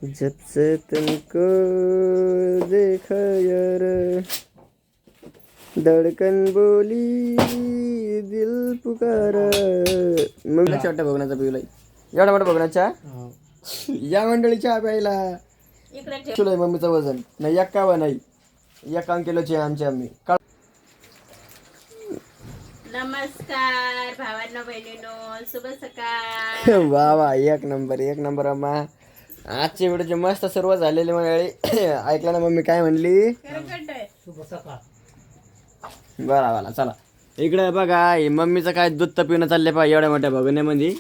जब से तुमको देखा यार धड़कन बोली दिल पुकारा. मग छोट्या बघण्याचा पिवला एवढा मोठा बघण्याचा या मंडळीच्या प्यायला किलो आहे मम्मीचं वजन नाही 51 नाही 1 किलोचे आमचे आम्ही. नमस्कार भावांनो बहिणींनो, शुभ सकाळ. वा वा एक नंबर अम्मा. आजचे व्हिडिओचे मस्त सर्व झालेले मंडळी. ऐकलं ना मम्मी काय म्हणली? शुभ सकाळ. बरा चला इकडे बघा हे मम्मीचं काय दूध तर पिणं चालले पा एवढ्या मोठ्या भगवण्यामध्ये.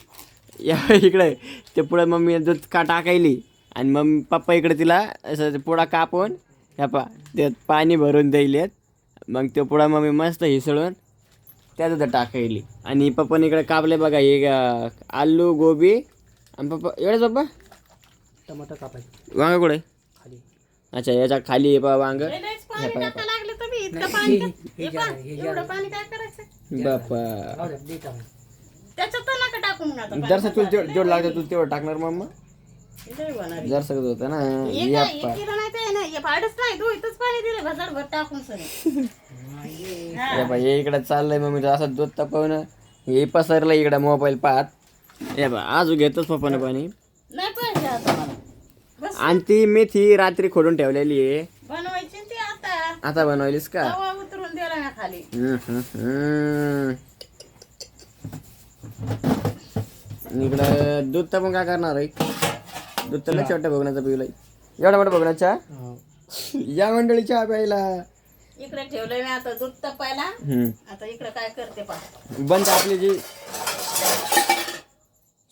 इकडे ते पुढे मम्मी दूध का टाकायली आणि मम्मी पप्पा इकडे तिला असं पुढा कापून ह्या पा त्यात पाणी भरून द्यायलेत. मग तो पुढा मम्मी मस्त हिसळून त्या दूध टाकायली आणि पप्पाने इकडे कापले बघा हे आलू गोबी आणि पप्पा एवढेच पप्पा टमाटर कापायचं वांग कुठे खाली. अच्छा याच्या खाली पा वांग बापा जरसा तुला जेवढं लागतं तुला तेवढं टाकणार मम्मा जर सगळं होतं ना हे इकडे चाललंय मम्मी असं दूध तापवणं हे पसरलं इकडं मोबाईल पाहत. हे बा आजू घेतोच पप्पाने पाणी. आणि ती मेथी रात्री खोडून ठेवलेली आहे आता बनवलीस का? इकडं दूध तापून काय करणार आहे? दूध तर छोट्या बघण्याचा पिवला एवढा मोठा बघण्याचा या मंडळीच्या प्यायला इकडे ठेवलंय मी आता दूध तपायला. आता इकडे काय करते पा बंद आपली जी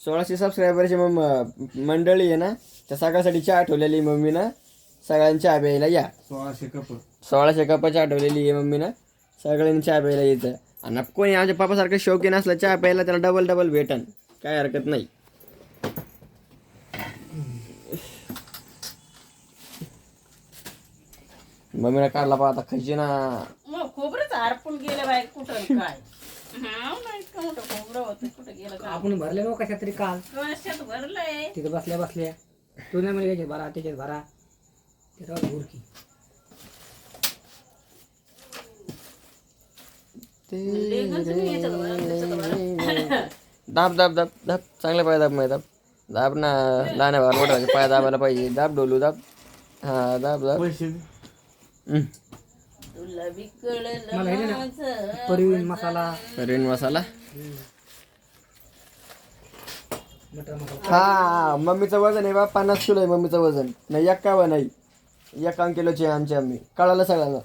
1600 सबस्क्रायबरची मंडळी आहे ना त्या सगळ्यासाठी चहा ठेवलेली मम्मीनं. सगळ्यांनी चहा प्यायला या. 1600 कप चहा ठेवलेली आहे मम्मीनं. सगळ्यांनी चहा प्यायला यायचं आणि कोणी आमच्या पापासारखं शौकीन असलं चहा प्यायला त्याला डबल भेटन काय हरकत नाही. मम्मीला काढला पा आता खायची ना खोबरंच हरपून गेलं बाई कुठं काय इतकं मोठं खोबरं होतं कुठं गेलं का? आपण भरले बघ कशात तरी काल कशात भरलंय तिथे बसल्या तू नाही म्हणजे भरा त्याच्यात भरा त्याच्यावर घुरकी दाब चांगले पाय दाब दाब दाब ना लहान भार मोठा पाय दाबायला पाहिजे. दाब डोलू दाब हा दाब तुला बी कळलं मला हे ना माझं. परिवीन मसाला करीन मसाला मटर मसाला. हा मम्मीचं वजन आहे बा 50 किलो आहे मम्मीचं वजन नाही 51 नाही 1 किलोचे आमचे आम्ही. कळालं सगळ्यांना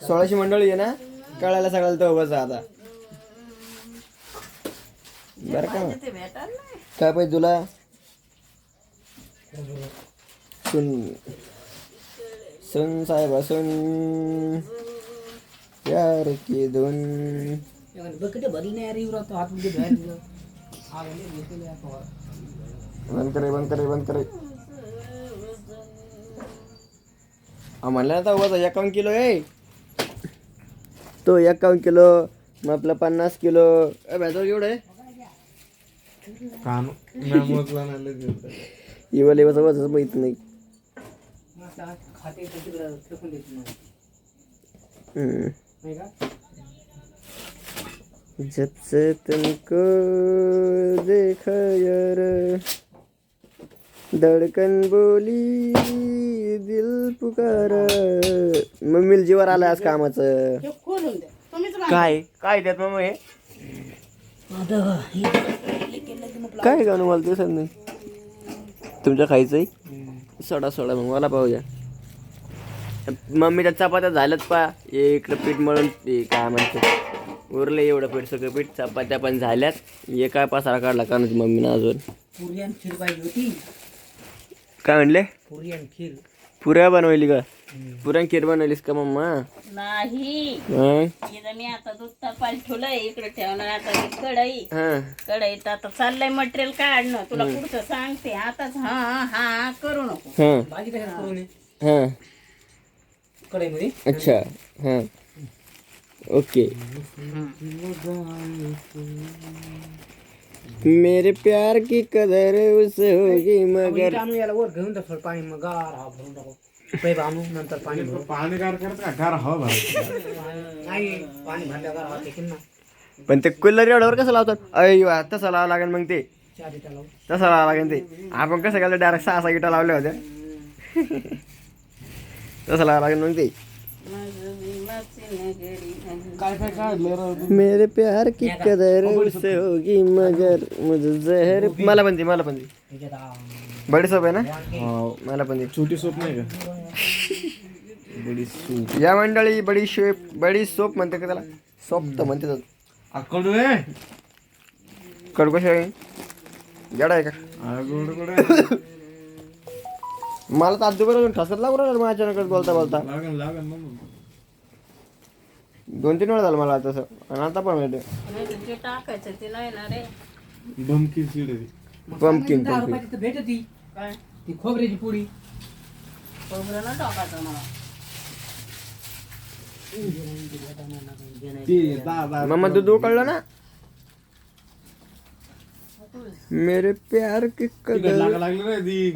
1600 मंडळी आहे ना कळायला सगळ्याला तो वजन आता बरं का. ते भेटायला नाही. काय पाहिजे तुला? सुन साहेब सुन प्यार की धुन. बकेट भरली नाही अरे तो हात मध्ये बाहेर दिलं. बंद करे म्हणलं ना तर वजन 51 किलो आहे तो 51 किलो मग आपलं 50 किलो भेटो एवढं आहे इवलेवाचं वजनच माहित नाही. खाते तिकडं फेकून देत नाही का? जब से तुमको देखा यार धड़कन बोली दिल पुकारा. मम्मीला जीवावर आलं आज कामाचं. हे खोलून द्या तुम्हीच बांधा. काय त्यात मम्मी हे काय गाणं मला दिसत नाही. तुमच्या खायचंय सोडा मग मला पाहू द्या. मम्मीच्या चपात्या झाल्यात पा इकडं पीठ मळून काय म्हणते उरले एवढं पीठ सगळं पीठ चपात्या पण झाल्यात. हे काय पसारा काढला का नाही मम्मीनं अजून. पुरी आणि खीर पाहिजे होती. काय म्हणले? पुरी आणि खीर पुऱ्या बनवली का? पुऱ्या खीर बनवलीस का मम्मा? नाही इथं मी आता दूध तपायला ठेवलंय इकडे ठेवणार. आता ती कढईत आता चाललंय मटेरियल काढणं. तुला पुढचं सांगते आताच हा करू नको. भाजी कशात करू नये हां कढईमध्ये. अच्छा हां ओके. मेरे प्यार की कदर उसे होगी मगर आणून याला वर घेऊन तर थोडं पाणी मग गार हा भरून टाकू पैप आणू नंतर पाणी भरू पाणी गार करत का गार हवा भरायची. नाही पाणी भरल्या गार होते की ना पण ते कूलर एवढ्यावर कसं लावतात अय तसं लावावं लागेल मग ते चार इटा लावू तसं लावावं लागेल ते आपण कसं केलं डायरेक्ट 6 इटा लावल्या होत्या तसं लावावं लागेल मग ते काय काय काढलं राव तू? मेरे प्यार की कदर उसे होगी मगर मुझे जहर मला पण ती त्याच्यात बडी सोप आहे ना हो. मला पण ती छोटी सोप नाही का बडी सूप या मंडळी बडी सोप म्हणते का त्याला सोप तर म्हणते त्याला. अक्कडू आहे कडू कशी आहे जड आहे का अगोड कुठे मला तर आजू करून ठसत लागू राहिलं माझ्या अचानक बोलता बोलता लागन लागन मग 2-3 वेळा झालं मला तसं आणि आता पण माहिती जे टाकायचं ते नाही ना रे. बमकी सीड आहे. पंपकिन 10 रुपयाची तर भेटत ती काय ती खोबऱ्याची पुडी खोबरं ना टाकायचं मला. ती दहा मम्मा दूध उकळलं ना मेरे प्यार की तिखट कदर लागा लागली रे ती.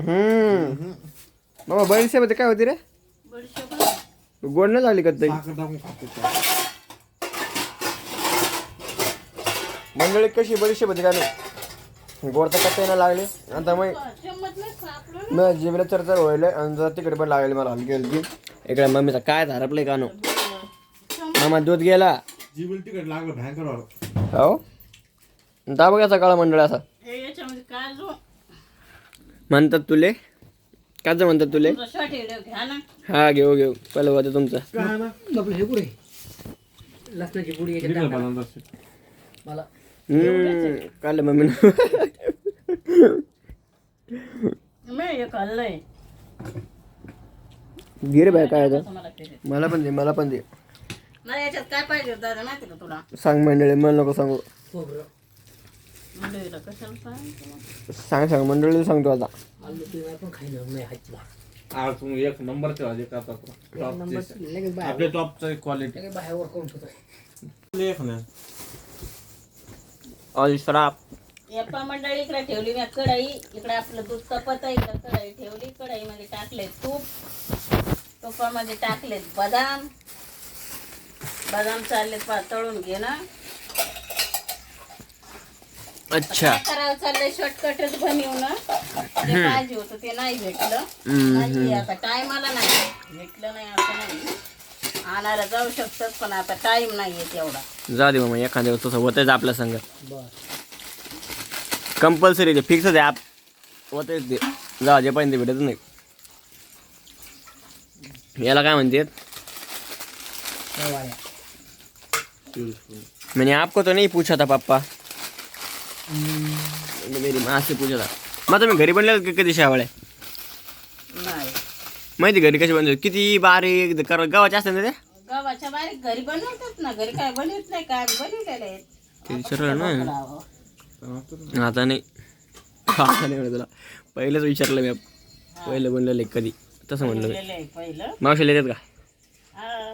मामा बडीशेप होते काय होती रे बडीशेप ना. गोड नाही लागली कधी साखर टाकून खातो त्या. मंडळी कशी बडीशेप होती काय नाही गोड तर कत्ताही नाही लागली आता मग चम्मच नाही सापलं. मग जिबीला चरचर व्हायला आणि जरा तिकडे पण लागली मला हलकी हलकी इकडे मम्मीचा काय झारपलंय कानो मामा दूध गेला जीबील तिखट लागलं भयंकर वाटलं. हो दाबा कसा काळा मंडळ असा हे याच्यामध्ये काजू म्हणतात तुले काच म्हणतात तुले तुमचा शॉर्ट व्हिडिओ घ्या ना. हा घेऊ पहिलं होतं तुमचं काय ना आपलं हे पुढे लसणाची पुडी याच्यात तिखट टाका. बनवलं असेल. मला काल मम्मी मी हे खाल्लंय. गिर बाय काय होतं मला ते दे. मला पण दे मला याच्यात काय पाहिजे होतं दादा माहिती का तुला? सांग मंडळी मला नको सांगू खोबरं मंडळीला कशाला सांग? सांग मंडळी सांगतो आता आलू पिवळा पण खायला नाही हायची भात. आज तुम्ही एक नंबरचे भाजी करतात नंबर टॉपचे. लगेच बाहेर आपले टॉपचं क्वालिटी लगेच बाहेर करून ठेवतो लेख ना ऑल श्राप यप्पा मंडळी इकडे ठेवली मी कढई. इकडे आपलं दूध तपत आहे. इकडे कढई ठेवली. कढईमध्ये टाकले तूप. तुपामध्ये टाकलेत बदाम. बदाम चाललेत तळून घे ना. अच्छा काय करावं चाललंय शॉर्टकटच बनवू ना. ते पाहिजे होतं ते नाही भेटलं. नाही आता टायमाला नाही भेटलं नाही असं नाही. आणायला जाऊ शकतात पण आता टाइम नाहीये तेवढा. जा दे मग एखाद्या दिवस तसं होतच आपल्या संग बरं कंपल्सरी ते फिक्स आहे आप होतेच ते जा जे पाहिजे ते भेटत नाही याला काय म्हणतात शेवाळ्या. मैंने आपको तो नहीं पूछा था पापा मेरी माँ से पूछा था मग तुम्ही घरी बनले कधी शेवाळे नाही माहिती घरी कशी बनवतात किती बारीक गव्हाचे असतात ना ते गव्हाच्या बारीक घरी बनवतात ना. घरी काय बनवत नाही काय बनवलेले आहेत. ते विचारलं ना लावं. आता नाही म्हणलं तुला पहिलंच विचारलं मी पहिलं बनलेलं आहे कधी तसं म्हणलं मी बनवलेलं आहे पहिलं. मावशीला येतात का हा.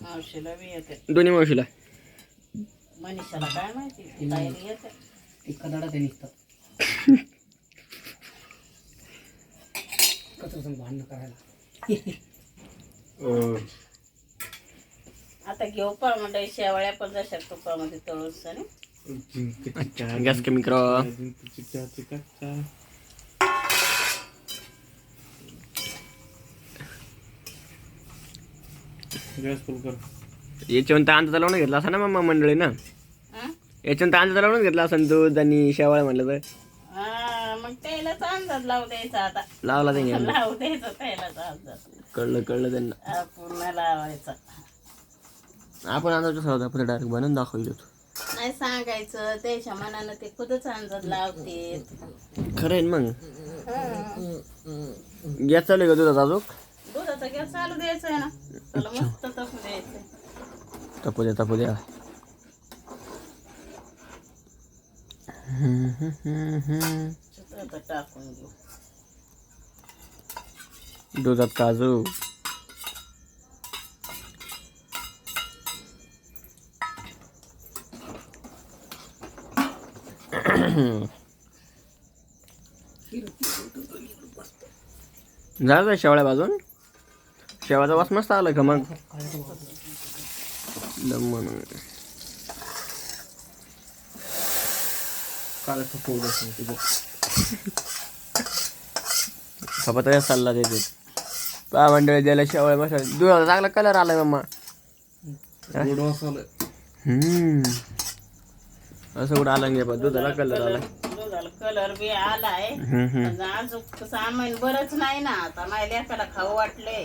मावशीला बी येते. दोन्ही मावशीला मनीषाला काय माहिती ताईला येते. ती कदाडा ते निघतं कसं भांडणं करायला आता घेऊ पा म्हणजे शेवाळ्या पण जशा तुपामध्ये तळून सनी. गॅस कमी करा गॅस फुल कर. याच्यावर अंदाज लावून घेतला असा ना मग मंडळी ना हा? याच्यावर अंदाज लावून घेतला असं दूध आणि शेवाळ्या म्हणलं तर हा, मग त्यालाच अंदाज लावू द्यायचा आता. लावला त्यांनी लावू द्यायचा त्यालाच अंदाज. कळलं त्यांना पूर्ण लावायचा. आपण अंदाज कसा होता पुढे डायरेक्ट बनवून दाखवली होतो नाही सांगायचं त्याच्या मनानं ते खुदच अंदाज लावते. खरं आहे ना मग गॅस चालू आहे का दुधाचा अजून दुधाचा गॅस चालू द्यायचा आहे ना. त्याला मस्त तपू द्यायचं. तापू द्या आता टाकून घेऊ. दुधात काजू झालं शेवळ्या भाजून शेवाचा वास मस्त आला का मग म्हणून पप्पा तयार चालला देते पा मंडळी द्यायला शेवळ्या मस्त दुधाला चांगला कलर आलाय मम्मा असं कुठं आला नाही दुधाला कलर आलाय दुधाला कलर बी आलाय पण अजून सामान बरंच नाही ना आता माझ्या लेकाला खाऊ वाटले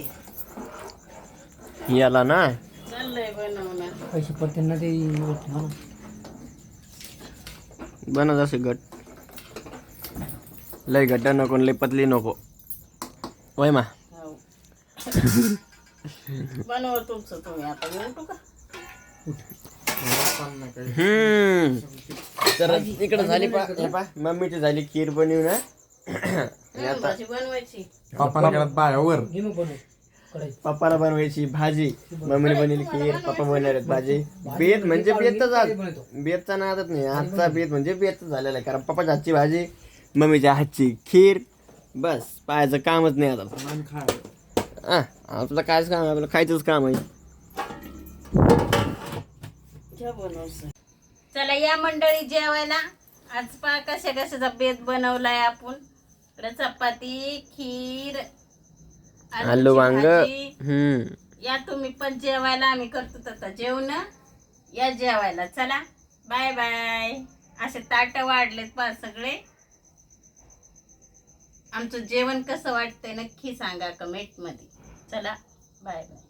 याला ना चाललंय बनवणं पैसे पडते ना ते बनत असे घट लय घट्ट नको लय पतली नको वय मा हो. बनव तुमचं तुम्ही आता मी उठू का तर इकडे झाली पा मम्मीची झाली खीर बनवून भाजी बनवायची घे मग बनव कढई. पप्पाला बनवायची भाजी मम्मीने बनवली खीर पप्पा बनवणार आहेत भाजी बेत म्हणजे बेतच आज बेतचा नादच नाही आजचा बेत म्हणजे बेतच झालेला आहे कारण पप्पाच्या हातची भाजी मम्मीच्या हातची खीर बस पाहायचं कामच नाही आता आपलं कायच काम आहे आपलं खायचंच काम आहे चला या मंडळी जेवायला आज पहा कशा कशाचा बेत बनवलाय आपण चपाती खीर आलू वांग या तुम्ही पण जेवायला आम्ही करतो तसं जेवण या जेवायला चला बाय बाय असे ताट वाढलेत पहा सगळे आमचं जेवण कसं वाटतंय नक्की सांगा कमेंट मध्ये चला बाय बाय